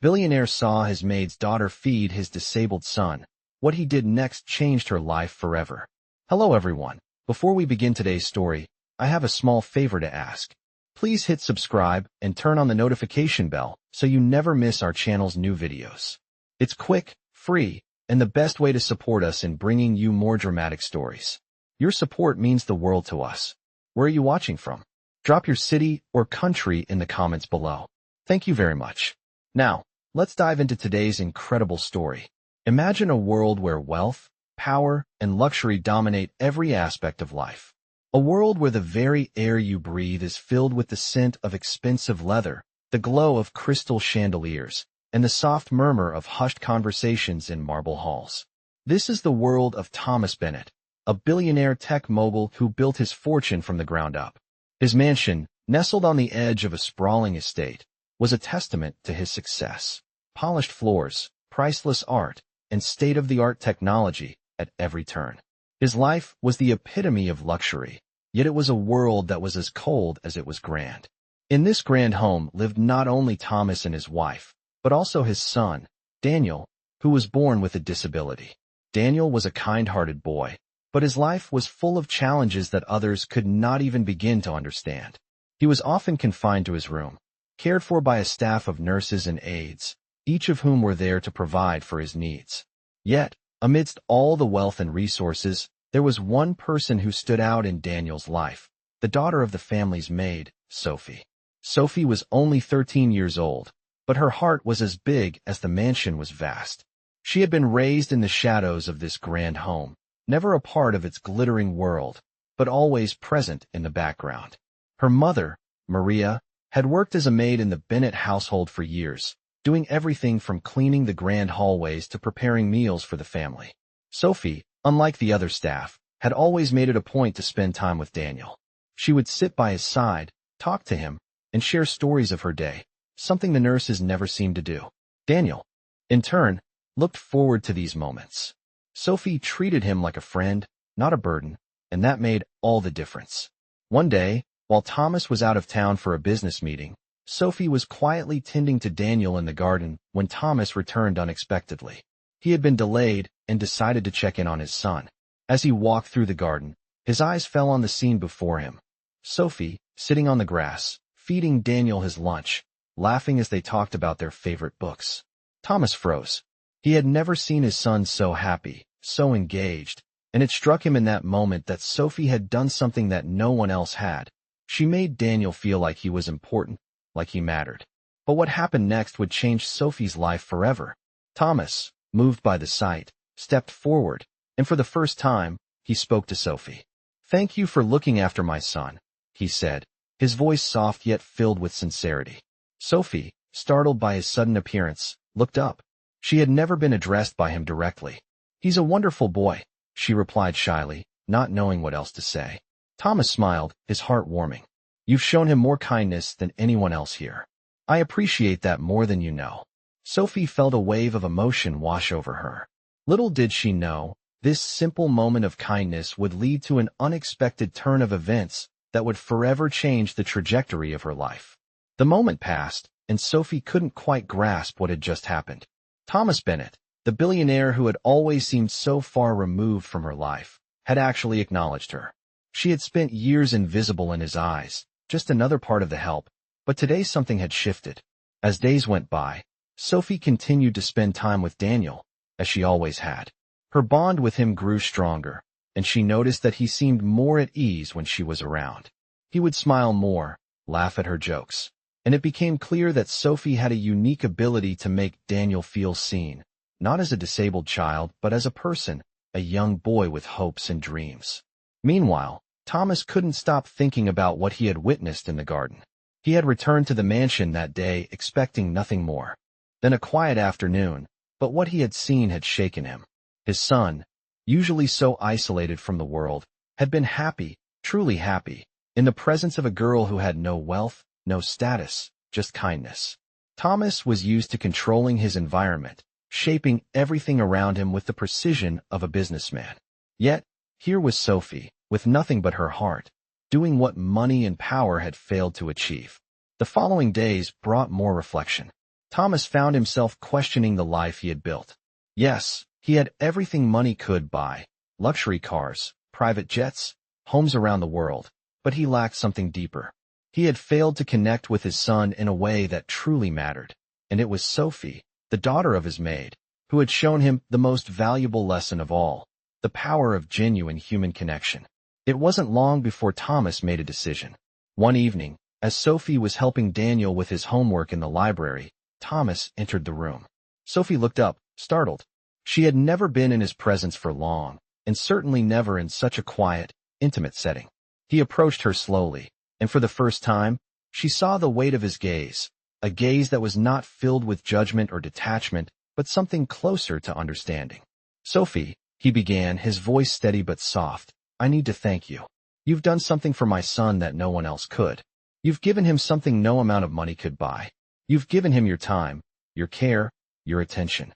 Billionaire saw his maid's daughter feed his disabled son. What he did next changed her life forever. Hello everyone. Before we begin today's story, I have a small favor to ask. Please hit subscribe and turn on the notification bell so you never miss our channel's new videos. It's quick, free, and the best way to support us in bringing you more dramatic stories. Your support means the world to us. Where are you watching from? Drop your city or country in the comments below. Thank you very much. Now, let's dive into today's incredible story. Imagine a world where wealth, power, and luxury dominate every aspect of life. A world where the very air you breathe is filled with the scent of expensive leather, the glow of crystal chandeliers, and the soft murmur of hushed conversations in marble halls. This is the world of Thomas Bennett, a billionaire tech mogul who built his fortune from the ground up. His mansion, nestled on the edge of a sprawling estate, was a testament to his success. Polished floors, priceless art, and state-of-the-art technology at every turn. His life was the epitome of luxury, yet it was a world that was as cold as it was grand. In this grand home lived not only Thomas and his wife, but also his son, Daniel, who was born with a disability. Daniel was a kind-hearted boy, but his life was full of challenges that others could not even begin to understand. He was often confined to his room, cared for by a staff of nurses and aides, each of whom were there to provide for his needs. Yet, amidst all the wealth and resources, there was one person who stood out in Daniel's life, the daughter of the family's maid, Sophie. Sophie was only 13 years old, but her heart was as big as the mansion was vast. She had been raised in the shadows of this grand home, never a part of its glittering world, but always present in the background. Her mother, Maria, had worked as a maid in the Bennett household for years, doing everything from cleaning the grand hallways to preparing meals for the family. Sophie, unlike the other staff, had always made it a point to spend time with Daniel. She would sit by his side, talk to him, and share stories of her day, something the nurses never seemed to do. Daniel, in turn, looked forward to these moments. Sophie treated him like a friend, not a burden, and that made all the difference. One day, while Thomas was out of town for a business meeting, Sophie was quietly tending to Daniel in the garden when Thomas returned unexpectedly. He had been delayed and decided to check in on his son. As he walked through the garden, his eyes fell on the scene before him. Sophie, sitting on the grass, feeding Daniel his lunch, laughing as they talked about their favorite books. Thomas froze. He had never seen his son so happy, so engaged, and it struck him in that moment that Sophie had done something that no one else had. She made Daniel feel like he was important, like he mattered. But what happened next would change Sophie's life forever. Thomas, moved by the sight, stepped forward, and for the first time, he spoke to Sophie. "Thank you for looking after my son," he said, his voice soft yet filled with sincerity. Sophie, startled by his sudden appearance, looked up. She had never been addressed by him directly. "He's a wonderful boy," she replied shyly, not knowing what else to say. Thomas smiled, his heart warming. "You've shown him more kindness than anyone else here. I appreciate that more than you know." Sophie felt a wave of emotion wash over her. Little did she know, this simple moment of kindness would lead to an unexpected turn of events that would forever change the trajectory of her life. The moment passed, and Sophie couldn't quite grasp what had just happened. Thomas Bennett, the billionaire who had always seemed so far removed from her life, had actually acknowledged her. She had spent years invisible in his eyes, just another part of the help, but today something had shifted. As days went by, Sophie continued to spend time with Daniel, as she always had. Her bond with him grew stronger, and she noticed that he seemed more at ease when she was around. He would smile more, laugh at her jokes, and it became clear that Sophie had a unique ability to make Daniel feel seen, not as a disabled child, but as a person, a young boy with hopes and dreams. Meanwhile, Thomas couldn't stop thinking about what he had witnessed in the garden. He had returned to the mansion that day expecting nothing more than a quiet afternoon, but what he had seen had shaken him. His son, usually so isolated from the world, had been happy, truly happy, in the presence of a girl who had no wealth, no status, just kindness. Thomas was used to controlling his environment, shaping everything around him with the precision of a businessman. Yet, here was Sophie, with nothing but her heart, doing what money and power had failed to achieve. The following days brought more reflection. Thomas found himself questioning the life he had built. Yes, he had everything money could buy: luxury cars, private jets, homes around the world, but he lacked something deeper. He had failed to connect with his son in a way that truly mattered, and it was Sophie, the daughter of his maid, who had shown him the most valuable lesson of all: the power of genuine human connection. It wasn't long before Thomas made a decision. One evening, as Sophie was helping Daniel with his homework in the library, Thomas entered the room. Sophie looked up, startled. She had never been in his presence for long, and certainly never in such a quiet, intimate setting. He approached her slowly, and for the first time, she saw the weight of his gaze, a gaze that was not filled with judgment or detachment, but something closer to understanding. "Sophie," he began, his voice steady but soft, "I need to thank you. You've done something for my son that no one else could. You've given him something no amount of money could buy. You've given him your time, your care, your attention."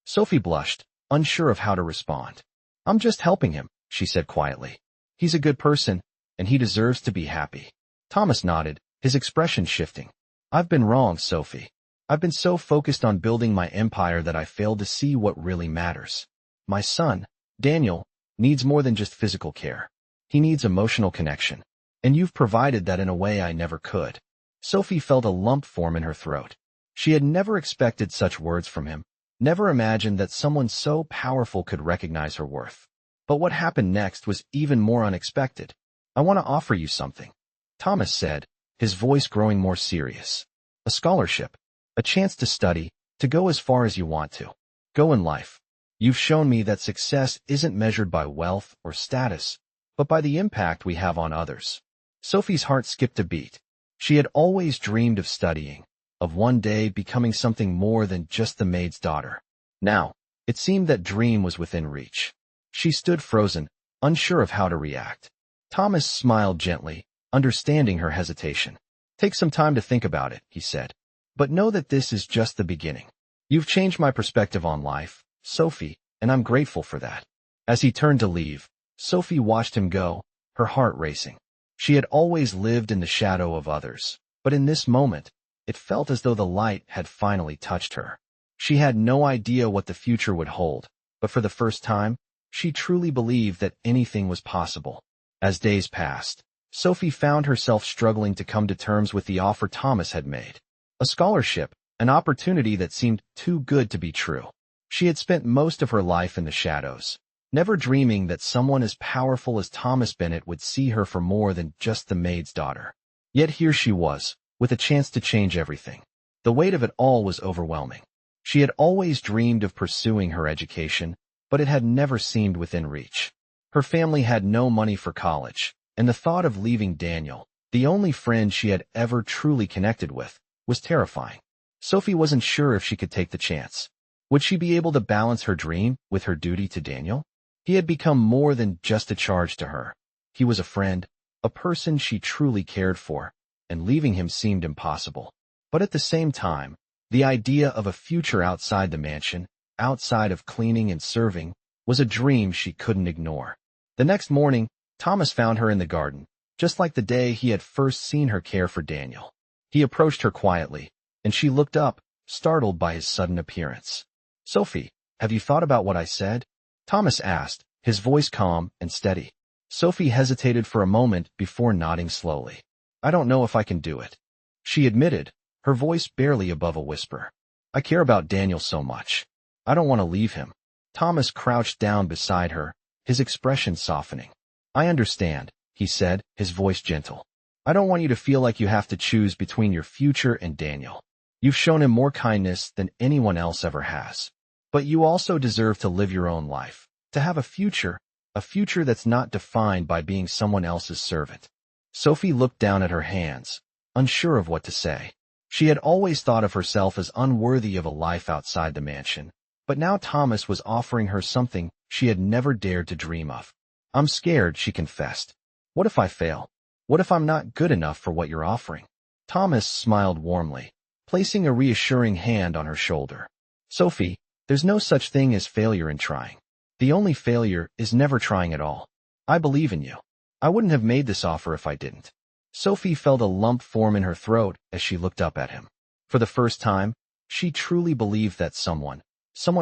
Sophie blushed, unsure of how to respond. "I'm just helping him," she said quietly. "He's a good person, and he deserves to be happy." Thomas nodded, his expression shifting. "I've been wrong, Sophie. I've been so focused on building my empire that I failed to see what really matters. My son, Daniel, needs more than just physical care. He needs emotional connection, and you've provided that in a way I never could." Sophie felt a lump form in her throat. She had never expected such words from him, never imagined that someone so powerful could recognize her worth. But what happened next was even more unexpected. "I want to offer you something," Thomas said, his voice growing more serious. "A scholarship, a chance to study, to go as far as you want to. Go in life. You've shown me that success isn't measured by wealth or status, but by the impact we have on others." Sophie's heart skipped a beat. She had always dreamed of studying, of one day becoming something more than just the maid's daughter. Now, it seemed that dream was within reach. She stood frozen, unsure of how to react. Thomas smiled gently, understanding her hesitation. "Take some time to think about it," he said. "But know that this is just the beginning. You've changed my perspective on life, Sophie, and I'm grateful for that." As he turned to leave, Sophie watched him go, her heart racing. She had always lived in the shadow of others, but in this moment, it felt as though the light had finally touched her. She had no idea what the future would hold, but for the first time, she truly believed that anything was possible. As days passed, Sophie found herself struggling to come to terms with the offer Thomas had made. A scholarship, an opportunity that seemed too good to be true. She had spent most of her life in the shadows, never dreaming that someone as powerful as Thomas Bennett would see her for more than just the maid's daughter. Yet here she was, with a chance to change everything. The weight of it all was overwhelming. She had always dreamed of pursuing her education, but it had never seemed within reach. Her family had no money for college, and the thought of leaving Daniel, the only friend she had ever truly connected with, was terrifying. Sophie wasn't sure if she could take the chance. Would she be able to balance her dream with her duty to Daniel? He had become more than just a charge to her. He was a friend, a person she truly cared for, and leaving him seemed impossible. But at the same time, the idea of a future outside the mansion, outside of cleaning and serving, was a dream she couldn't ignore. The next morning, Thomas found her in the garden, just like the day he had first seen her care for Daniel. He approached her quietly, and she looked up, startled by his sudden appearance. "Sophie, have you thought about what I said?" Thomas asked, his voice calm and steady. Sophie hesitated for a moment before nodding slowly. "I don't know if I can do it," she admitted, her voice barely above a whisper. "I care about Daniel so much. I don't want to leave him." Thomas crouched down beside her, his expression softening. "I understand," he said, his voice gentle. "I don't want you to feel like you have to choose between your future and Daniel. You've shown him more kindness than anyone else ever has. But you also deserve to live your own life, to have a future that's not defined by being someone else's servant." Sophie looked down at her hands, unsure of what to say. She had always thought of herself as unworthy of a life outside the mansion, but now Thomas was offering her something she had never dared to dream of. "I'm scared," she confessed. "What if I fail? What if I'm not good enough for what you're offering?" Thomas smiled warmly, placing a reassuring hand on her shoulder. "Sophie, there's no such thing as failure in trying. The only failure is never trying at all. I believe in you. I wouldn't have made this offer if I didn't." Sophie felt a lump form in her throat as she looked up at him. For the first time, She truly believed that someone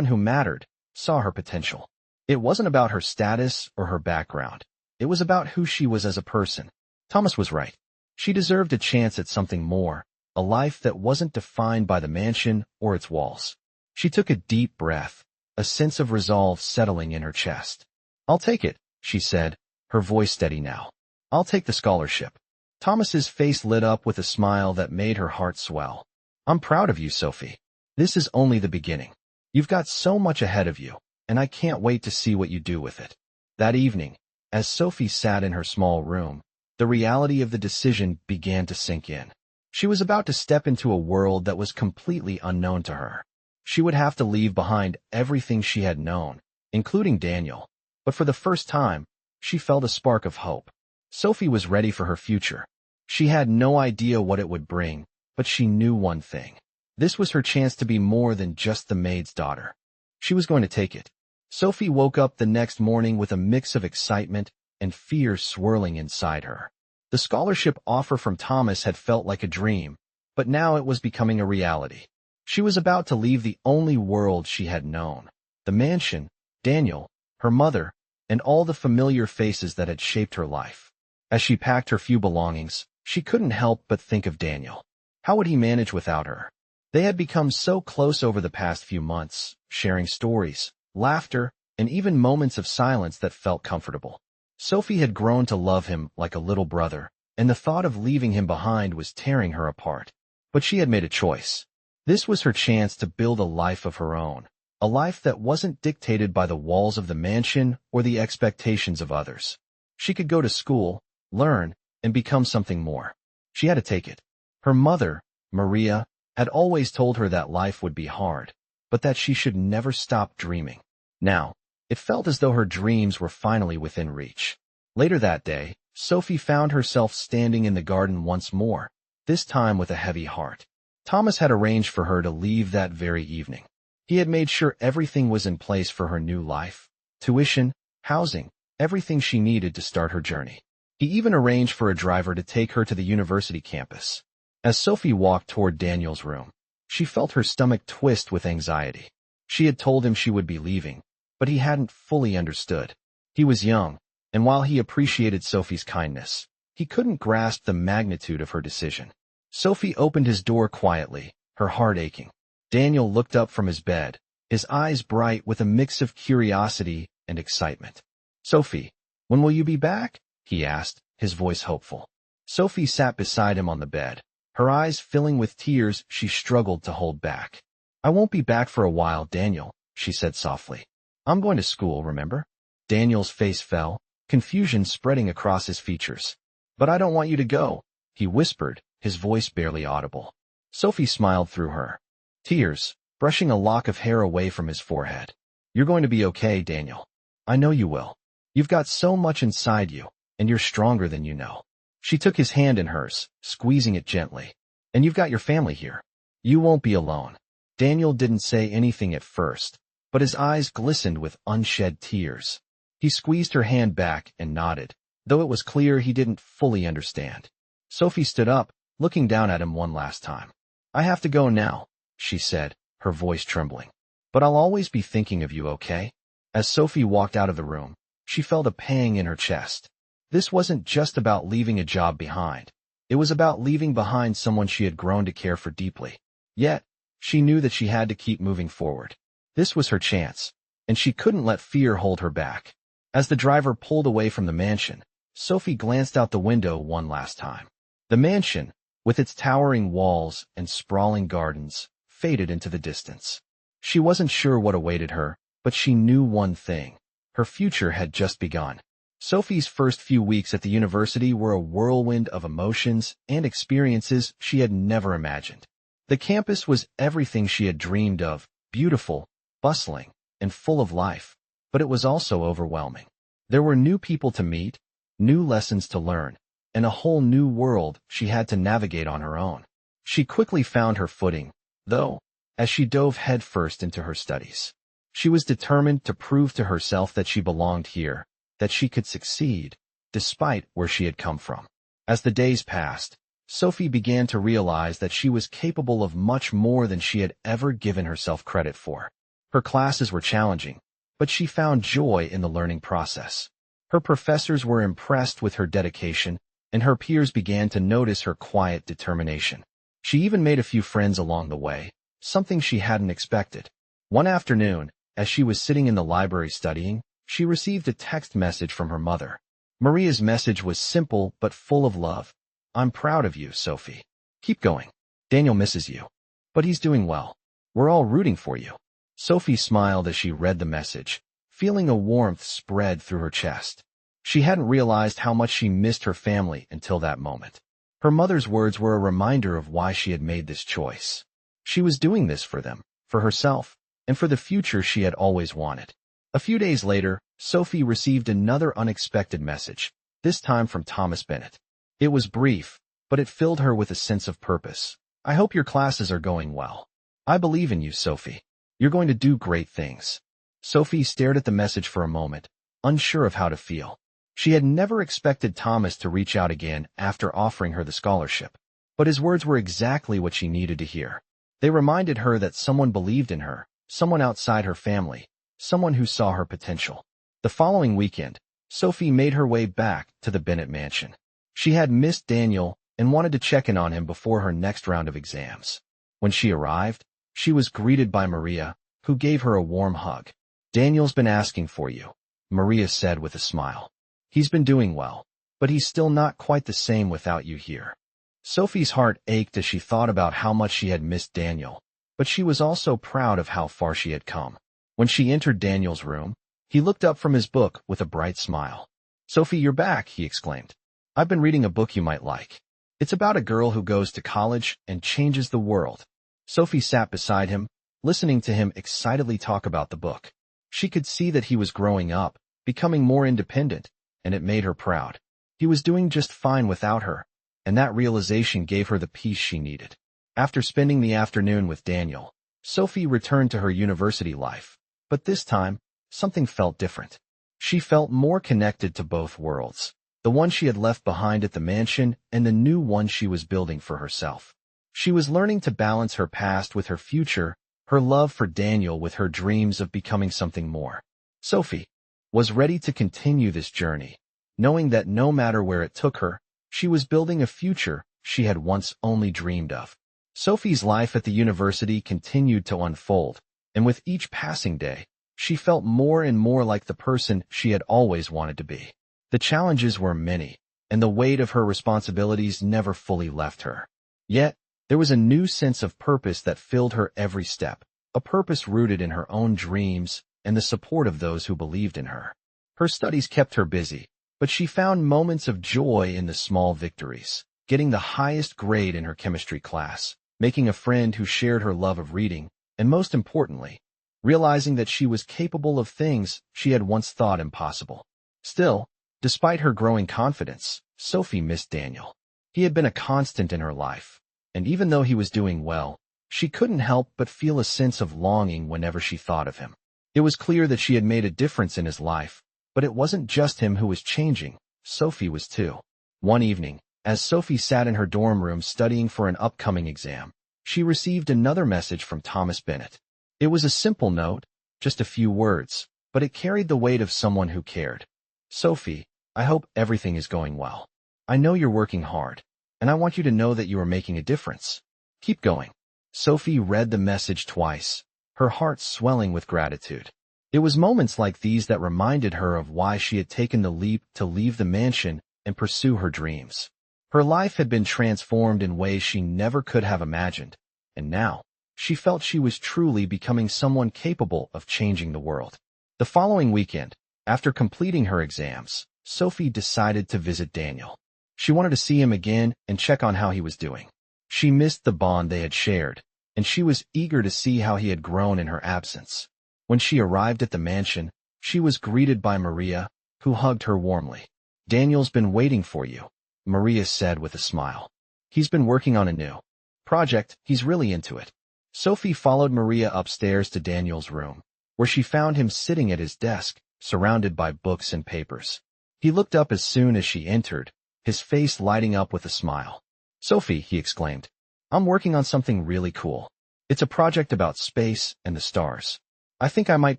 who mattered, saw her potential. It wasn't about her status or her background. It was about who she was as a person. Thomas was right. She deserved a chance at something more, a life that wasn't defined by the mansion or its walls. She took a deep breath, a sense of resolve settling in her chest. "I'll take it," she said, her voice steady now. "I'll take the scholarship." Thomas's face lit up with a smile that made her heart swell. "I'm proud of you, Sophie. This is only the beginning. You've got so much ahead of you, and I can't wait to see what you do with it." That evening, as Sophie sat in her small room, the reality of the decision began to sink in. She was about to step into a world that was completely unknown to her. She would have to leave behind everything she had known, including Daniel. But for the first time, she felt a spark of hope. Sophie was ready for her future. She had no idea what it would bring, but she knew one thing. This was her chance to be more than just the maid's daughter. She was going to take it. Sophie woke up the next morning with a mix of excitement and fear swirling inside her. The scholarship offer from Thomas had felt like a dream, but now it was becoming a reality. She was about to leave the only world she had known. The mansion, Daniel, her mother, and all the familiar faces that had shaped her life. As she packed her few belongings, she couldn't help but think of Daniel. How would he manage without her? They had become so close over the past few months, sharing stories, laughter, and even moments of silence that felt comfortable. Sophie had grown to love him like a little brother, and the thought of leaving him behind was tearing her apart. But she had made a choice. This was her chance to build a life of her own, a life that wasn't dictated by the walls of the mansion or the expectations of others. She could go to school, learn, and become something more. She had to take it. Her mother, Maria, had always told her that life would be hard, but that she should never stop dreaming. Now, it felt as though her dreams were finally within reach. Later that day, Sophie found herself standing in the garden once more, this time with a heavy heart. Thomas had arranged for her to leave that very evening. He had made sure everything was in place for her new life: tuition, housing, everything she needed to start her journey. He even arranged for a driver to take her to the university campus. As Sophie walked toward Daniel's room, she felt her stomach twist with anxiety. She had told him she would be leaving, but he hadn't fully understood. He was young, and while he appreciated Sophie's kindness, he couldn't grasp the magnitude of her decision. Sophie opened his door quietly, her heart aching. Daniel looked up from his bed, his eyes bright with a mix of curiosity and excitement. "Sophie, when will you be back?" he asked, his voice hopeful. Sophie sat beside him on the bed, her eyes filling with tears she struggled to hold back. "I won't be back for a while, Daniel," she said softly. "I'm going to school, remember?" Daniel's face fell, confusion spreading across his features. "But I don't want you to go," he whispered, his voice barely audible. Sophie smiled through her tears, brushing a lock of hair away from his forehead. "You're going to be okay, Daniel. I know you will. You've got so much inside you, and you're stronger than you know." She took his hand in hers, squeezing it gently. "And you've got your family here. You won't be alone." Daniel didn't say anything at first, but his eyes glistened with unshed tears. He squeezed her hand back and nodded, though it was clear he didn't fully understand. Sophie stood up, looking down at him one last time. "I have to go now," she said, her voice trembling. "But I'll always be thinking of you, okay?" As Sophie walked out of the room, she felt a pang in her chest. This wasn't just about leaving a job behind. It was about leaving behind someone she had grown to care for deeply. Yet, she knew that she had to keep moving forward. This was her chance, and she couldn't let fear hold her back. As the driver pulled away from the mansion, Sophie glanced out the window one last time. The mansion, with its towering walls and sprawling gardens, faded into the distance. She wasn't sure what awaited her, but she knew one thing: her future had just begun. Sophie's first few weeks at the university were a whirlwind of emotions and experiences she had never imagined. The campus was everything she had dreamed of: beautiful, bustling, and full of life, but it was also overwhelming. There were new people to meet, new lessons to learn, and a whole new world she had to navigate on her own. She quickly found her footing, though, as she dove headfirst into her studies. She was determined to prove to herself that she belonged here, that she could succeed, despite where she had come from. As the days passed, Sophie began to realize that she was capable of much more than she had ever given herself credit for. Her classes were challenging, but she found joy in the learning process. Her professors were impressed with her dedication, and her peers began to notice her quiet determination. She even made a few friends along the way, something she hadn't expected. One afternoon, as she was sitting in the library studying, she received a text message from her mother. Maria's message was simple but full of love. "I'm proud of you, Sophie. Keep going. Daniel misses you. But he's doing well. We're all rooting for you." Sophie smiled as she read the message, feeling a warmth spread through her chest. She hadn't realized how much she missed her family until that moment. Her mother's words were a reminder of why she had made this choice. She was doing this for them, for herself, and for the future she had always wanted. A few days later, Sophie received another unexpected message, this time from Thomas Bennett. It was brief, but it filled her with a sense of purpose. "I hope your classes are going well. I believe in you, Sophie. You're going to do great things." Sophie stared at the message for a moment, unsure of how to feel. She had never expected Thomas to reach out again after offering her the scholarship. But his words were exactly what she needed to hear. They reminded her that someone believed in her, someone outside her family, someone who saw her potential. The following weekend, Sophie made her way back to the Bennett mansion. She had missed Daniel and wanted to check in on him before her next round of exams. When she arrived, she was greeted by Maria, who gave her a warm hug. "Daniel's been asking for you," Maria said with a smile. "He's been doing well, but he's still not quite the same without you here." Sophie's heart ached as she thought about how much she had missed Daniel, but she was also proud of how far she had come. When she entered Daniel's room, he looked up from his book with a bright smile. "Sophie, you're back," he exclaimed. "I've been reading a book you might like. It's about a girl who goes to college and changes the world." Sophie sat beside him, listening to him excitedly talk about the book. She could see that he was growing up, becoming more independent, and it made her proud. He was doing just fine without her, and that realization gave her the peace she needed. After spending the afternoon with Daniel, Sophie returned to her university life, but this time, something felt different. She felt more connected to both worlds, the one she had left behind at the mansion and the new one she was building for herself. She was learning to balance her past with her future, her love for Daniel with her dreams of becoming something more. Sophie was ready to continue this journey, knowing that no matter where it took her, she was building a future she had once only dreamed of. Sophie's life at the university continued to unfold, and with each passing day, she felt more and more like the person she had always wanted to be. The challenges were many, and the weight of her responsibilities never fully left her. Yet, there was a new sense of purpose that filled her every step, a purpose rooted in her own dreams and the support of those who believed in her. Her studies kept her busy, but she found moments of joy in the small victories, getting the highest grade in her chemistry class, making a friend who shared her love of reading, and most importantly, realizing that she was capable of things she had once thought impossible. Still, despite her growing confidence, Sophie missed Daniel. He had been a constant in her life, and even though he was doing well, she couldn't help but feel a sense of longing whenever she thought of him. It was clear that she had made a difference in his life, but it wasn't just him who was changing, Sophie was too. One evening, as Sophie sat in her dorm room studying for an upcoming exam, she received another message from Thomas Bennett. It was a simple note, just a few words, but it carried the weight of someone who cared. "Sophie, I hope everything is going well. I know you're working hard, and I want you to know that you are making a difference. Keep going." Sophie read the message twice, her heart swelling with gratitude. It was moments like these that reminded her of why she had taken the leap to leave the mansion and pursue her dreams. Her life had been transformed in ways she never could have imagined, and now, she felt she was truly becoming someone capable of changing the world. The following weekend, after completing her exams, Sophie decided to visit Daniel. She wanted to see him again and check on how he was doing. She missed the bond they had shared, and she was eager to see how he had grown in her absence. When she arrived at the mansion, she was greeted by Maria, who hugged her warmly. "Daniel's been waiting for you," Maria said with a smile. "He's been working on a new project. He's really into it." Sophie followed Maria upstairs to Daniel's room, where she found him sitting at his desk, surrounded by books and papers. He looked up as soon as she entered, his face lighting up with a smile. "Sophie," he exclaimed, "I'm working on something really cool. It's a project about space and the stars. I think I might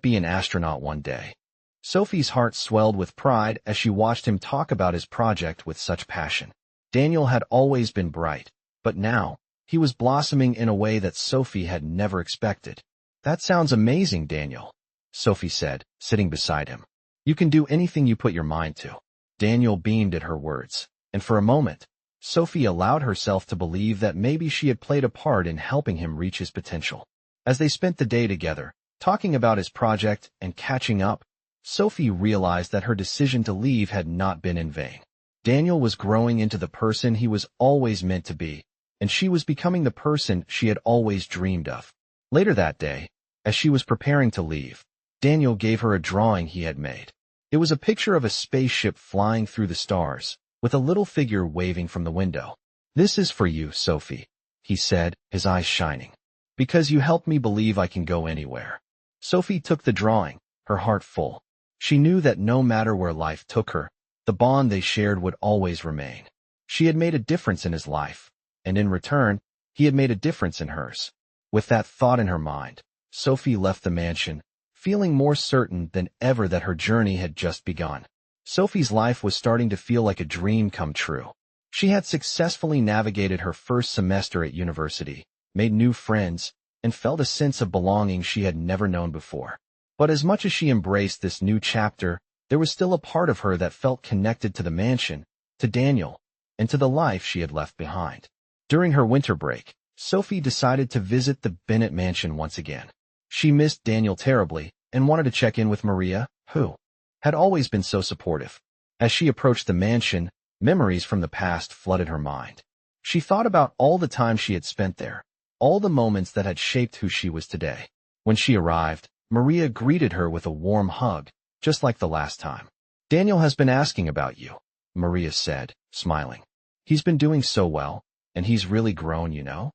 be an astronaut one day." Sophie's heart swelled with pride as she watched him talk about his project with such passion. Daniel had always been bright, but now, he was blossoming in a way that Sophie had never expected. "That sounds amazing, Daniel," Sophie said, sitting beside him. "You can do anything you put your mind to." Daniel beamed at her words, and for a moment, Sophie allowed herself to believe that maybe she had played a part in helping him reach his potential. As they spent the day together, talking about his project and catching up, Sophie realized that her decision to leave had not been in vain. Daniel was growing into the person he was always meant to be, and she was becoming the person she had always dreamed of. Later that day, as she was preparing to leave, Daniel gave her a drawing he had made. It was a picture of a spaceship flying through the stars, with a little figure waving from the window. "This is for you, Sophie," he said, his eyes shining. "Because you helped me believe I can go anywhere." Sophie took the drawing, her heart full. She knew that no matter where life took her, the bond they shared would always remain. She had made a difference in his life, and in return, he had made a difference in hers. With that thought in her mind, Sophie left the mansion, feeling more certain than ever that her journey had just begun. Sophie's life was starting to feel like a dream come true. She had successfully navigated her first semester at university, made new friends, and felt a sense of belonging she had never known before. But as much as she embraced this new chapter, there was still a part of her that felt connected to the mansion, to Daniel, and to the life she had left behind. During her winter break, Sophie decided to visit the Bennett mansion once again. She missed Daniel terribly and wanted to check in with Maria, who had always been so supportive. As she approached the mansion, memories from the past flooded her mind. She thought about all the time she had spent there, all the moments that had shaped who she was today. When she arrived, Maria greeted her with a warm hug, just like the last time. "Daniel has been asking about you," Maria said, smiling. "He's been doing so well, and he's really grown, you know."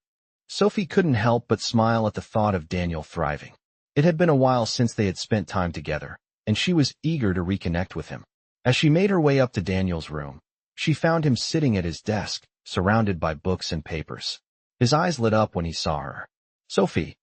Sophie couldn't help but smile at the thought of Daniel thriving. It had been a while since they had spent time together, and she was eager to reconnect with him. As she made her way up to Daniel's room, she found him sitting at his desk, surrounded by books and papers. His eyes lit up when he saw her. "Sophie,"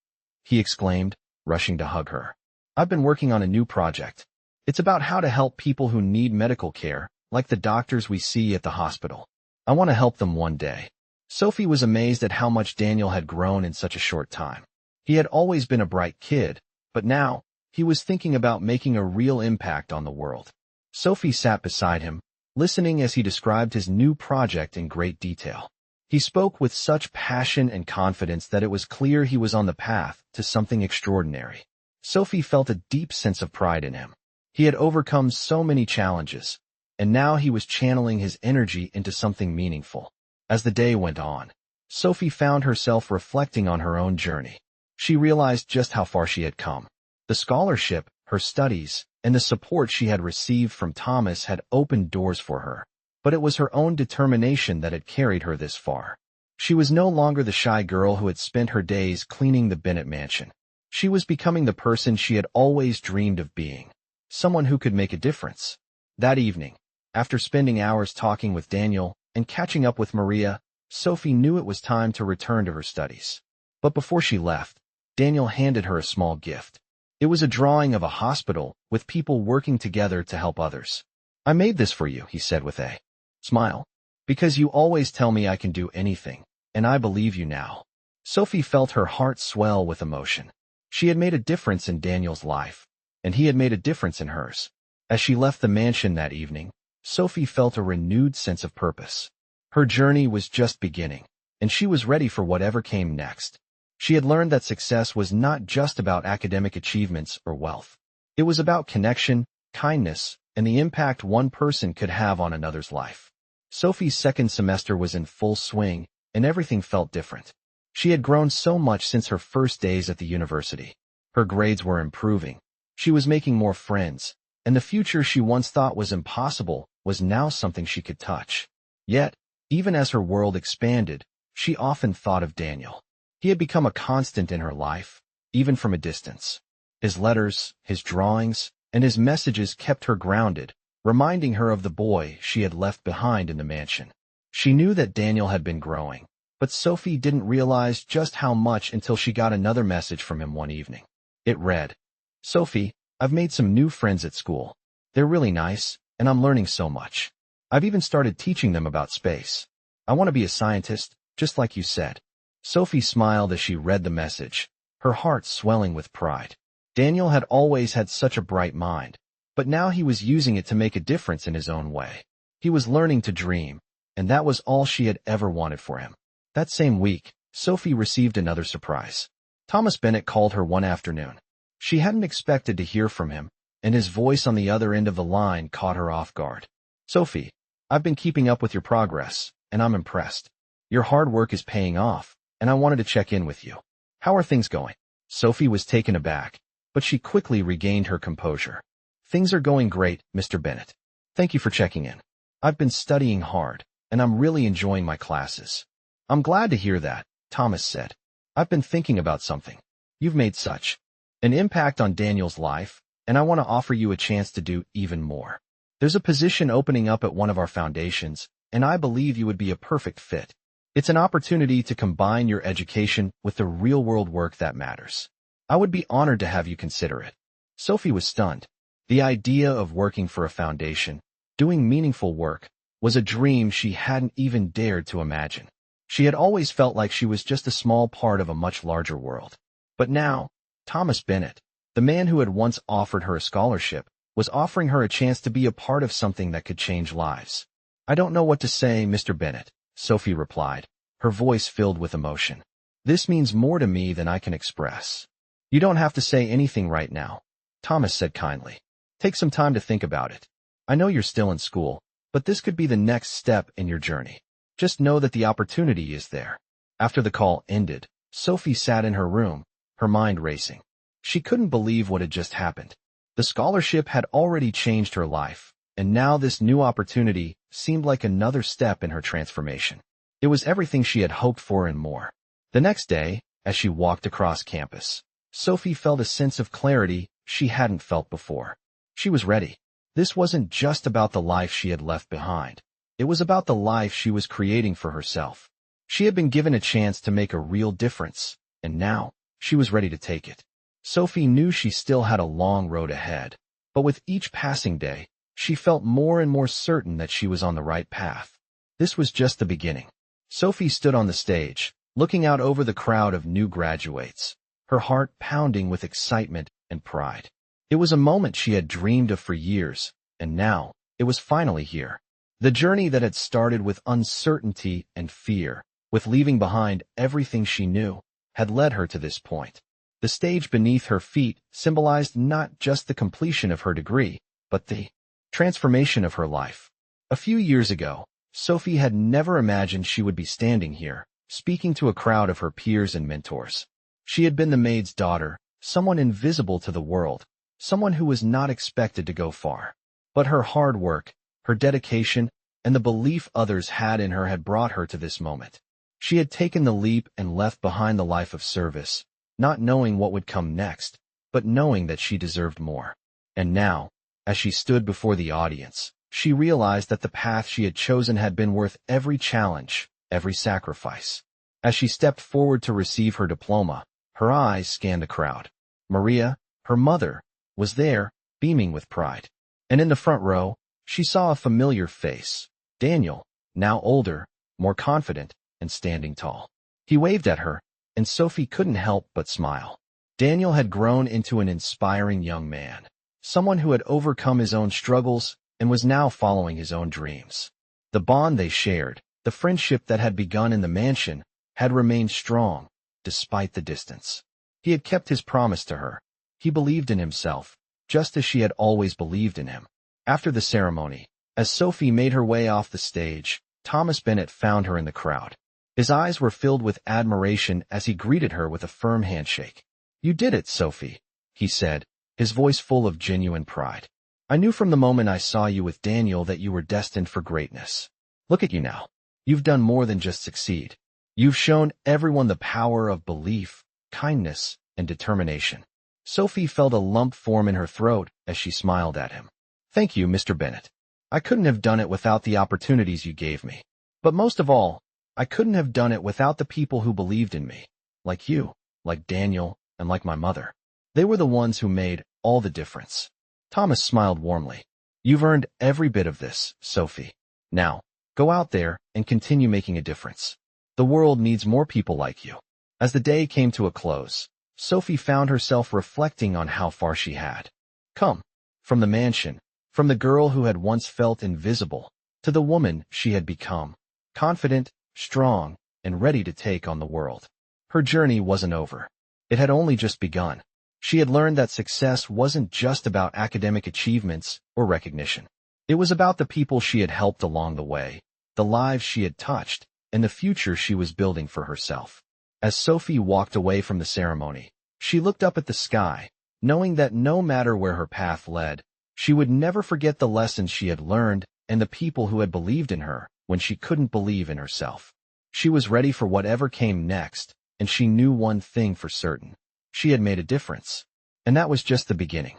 he exclaimed, rushing to hug her. "I've been working on a new project. It's about how to help people who need medical care, like the doctors we see at the hospital. I want to help them one day." Sophie was amazed at how much Daniel had grown in such a short time. He had always been a bright kid, but now, he was thinking about making a real impact on the world. Sophie sat beside him, listening as he described his new project in great detail. He spoke with such passion and confidence that it was clear he was on the path to something extraordinary. Sophie felt a deep sense of pride in him. He had overcome so many challenges, and now he was channeling his energy into something meaningful. As the day went on, Sophie found herself reflecting on her own journey. She realized just how far she had come. The scholarship, her studies, and the support she had received from Thomas had opened doors for her. But it was her own determination that had carried her this far. She was no longer the shy girl who had spent her days cleaning the Bennett mansion. She was becoming the person she had always dreamed of being, someone who could make a difference. That evening, after spending hours talking with Daniel and catching up with Maria, Sophie knew it was time to return to her studies. But before she left, Daniel handed her a small gift. It was a drawing of a hospital with people working together to help others. "I made this for you," he said with a smile, "because you always tell me I can do anything, and I believe you now." Sophie felt her heart swell with emotion. She had made a difference in Daniel's life, and he had made a difference in hers. As she left the mansion that evening, Sophie felt a renewed sense of purpose. Her journey was just beginning, and she was ready for whatever came next. She had learned that success was not just about academic achievements or wealth. It was about connection, kindness, and the impact one person could have on another's life. Sophie's second semester was in full swing, and everything felt different. She had grown so much since her first days at the university. Her grades were improving. She was making more friends, and the future she once thought was impossible was now something she could touch. Yet, even as her world expanded, she often thought of Daniel. He had become a constant in her life, even from a distance. His letters, his drawings, and his messages kept her grounded, reminding her of the boy she had left behind in the mansion. She knew that Daniel had been growing, but Sophie didn't realize just how much until she got another message from him one evening. It read, "Sophie, I've made some new friends at school. They're really nice, and I'm learning so much. I've even started teaching them about space. I want to be a scientist, just like you said." Sophie smiled as she read the message, her heart swelling with pride. Daniel had always had such a bright mind, but now he was using it to make a difference in his own way. He was learning to dream, and that was all she had ever wanted for him. That same week, Sophie received another surprise. Thomas Bennett called her one afternoon. She hadn't expected to hear from him, and his voice on the other end of the line caught her off guard. "Sophie, I've been keeping up with your progress, and I'm impressed. Your hard work is paying off, and I wanted to check in with you. How are things going?" Sophie was taken aback, but she quickly regained her composure. "Things are going great, Mr. Bennett. Thank you for checking in. I've been studying hard, and I'm really enjoying my classes." "I'm glad to hear that," Thomas said. "I've been thinking about something. You've made such an impact on Daniel's life, and I want to offer you a chance to do even more. There's a position opening up at one of our foundations, and I believe you would be a perfect fit. It's an opportunity to combine your education with the real-world work that matters. I would be honored to have you consider it." Sophie was stunned. The idea of working for a foundation, doing meaningful work, was a dream she hadn't even dared to imagine. She had always felt like she was just a small part of a much larger world. But now, Thomas Bennett, the man who had once offered her a scholarship, was offering her a chance to be a part of something that could change lives. "I don't know what to say, Mr. Bennett," Sophie replied, her voice filled with emotion. "This means more to me than I can express." "You don't have to say anything right now," Thomas said kindly. "Take some time to think about it. I know you're still in school, but this could be the next step in your journey. Just know that the opportunity is there." After the call ended, Sophie sat in her room, her mind racing. She couldn't believe what had just happened. The scholarship had already changed her life, and now this new opportunity seemed like another step in her transformation. It was everything she had hoped for and more. The next day, as she walked across campus, Sophie felt a sense of clarity she hadn't felt before. She was ready. This wasn't just about the life she had left behind. It was about the life she was creating for herself. She had been given a chance to make a real difference, and now, she was ready to take it. Sophie knew she still had a long road ahead, but with each passing day, she felt more and more certain that she was on the right path. This was just the beginning. Sophie stood on the stage, looking out over the crowd of new graduates, her heart pounding with excitement and pride. It was a moment she had dreamed of for years, and now, it was finally here. The journey that had started with uncertainty and fear, with leaving behind everything she knew, had led her to this point. The stage beneath her feet symbolized not just the completion of her degree, but the transformation of her life. A few years ago, Sophie had never imagined she would be standing here, speaking to a crowd of her peers and mentors. She had been the maid's daughter, someone invisible to the world, someone who was not expected to go far. But her hard work, her dedication, and the belief others had in her had brought her to this moment. She had taken the leap and left behind the life of service, not knowing what would come next, but knowing that she deserved more. And now, as she stood before the audience, she realized that the path she had chosen had been worth every challenge, every sacrifice. As she stepped forward to receive her diploma, her eyes scanned the crowd. Maria, her mother, was there, beaming with pride. And in the front row, she saw a familiar face, Daniel, now older, more confident, and standing tall. He waved at her, and Sophie couldn't help but smile. Daniel had grown into an inspiring young man, someone who had overcome his own struggles and was now following his own dreams. The bond they shared, the friendship that had begun in the mansion, had remained strong, despite the distance. He had kept his promise to her. He believed in himself, just as she had always believed in him. After the ceremony, as Sophie made her way off the stage, Thomas Bennett found her in the crowd. His eyes were filled with admiration as he greeted her with a firm handshake. "You did it, Sophie," he said, his voice full of genuine pride. "I knew from the moment I saw you with Daniel that you were destined for greatness. Look at you now. You've done more than just succeed. You've shown everyone the power of belief, kindness, and determination." Sophie felt a lump form in her throat as she smiled at him. "Thank you, Mr. Bennett. I couldn't have done it without the opportunities you gave me. But most of all, I couldn't have done it without the people who believed in me. Like you, like Daniel, and like my mother. They were the ones who made all the difference. Thomas smiled warmly. You've earned every bit of this, Sophie. Now, go out there and continue making a difference. The world needs more people like you. As the day came to a close, Sophie found herself reflecting on how far she had come. From the mansion, from the girl who had once felt invisible, to the woman she had become, confident, strong, and ready to take on the world. Her journey wasn't over. It had only just begun. She had learned that success wasn't just about academic achievements or recognition. It was about the people she had helped along the way, the lives she had touched, and the future she was building for herself. As Sophie walked away from the ceremony, she looked up at the sky, knowing that no matter where her path led, she would never forget the lessons she had learned and the people who had believed in her when she couldn't believe in herself. She was ready for whatever came next, and she knew one thing for certain. She had made a difference. And that was just the beginning.